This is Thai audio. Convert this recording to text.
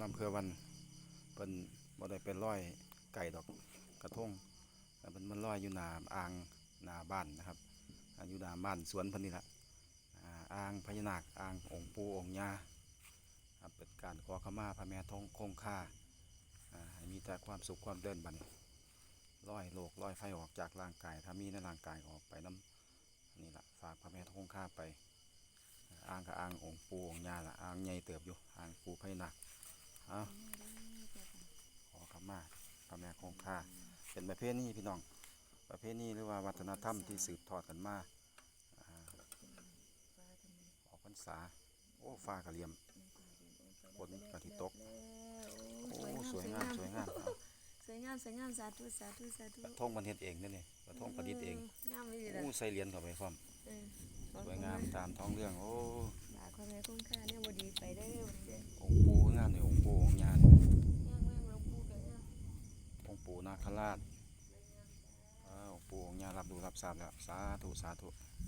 ลำเพื่อวันเป็นบ่ได้เป็นร้อยไก่ดอกกระทงแต่เป็นมันร้อยอยู่หน้าอ่างหน้าบ้านนะครับอยู่หน้าบ้านสวนเพิ่นนี่แหละอ่างพญานาคอ่างองค์ปู่องค์ย่าครับเป็นการขอขมาพระแม่ทองคงคาให้มีแต่ความสุขความเดินบัดนี้ร้อยโลกร้อยไฟออกจากร่างกายถ้ามีในร่างกายออกไปน้ำนี่แหละฝากพระแม่ทองคงคาไปอ่างกับอ่างองค์ปู่องค์ย่าละอ่างใหญ่เติบอยู่อ่างปู่พญานาคขอขมาพระแม่คงคาเป็นประเพณีพี่น้องประเพณีหรือว่าวัฒนธรรมที่สืบทอดกันมาออกพรรษาโอ้ฟ้ากระเหลี่ยมฝนกระทิตกโอ้สวยงามสวยงามสวยงามสวยงามสาธุสาธุสาธุกระทงมันเฮ็ดเองนี่กระทงประดิษฐ์เองงามเลยล่ะโอ้ใส่เหรียญเข้าไปพร้อมสวยงามตามท้องเรื่องโอ้บาความแม่คุ้มค่าเนี่ยบ่ดีไปได้เด้อองค์ปู่งามเลยองค์ปู่องค์ย่าย่างแม่หลวงปู่ก็ย่างองค์ปู่นาคราชองค์ปู่องค์ย่ารับรู้รับทราบแล้วสาธุสาธุ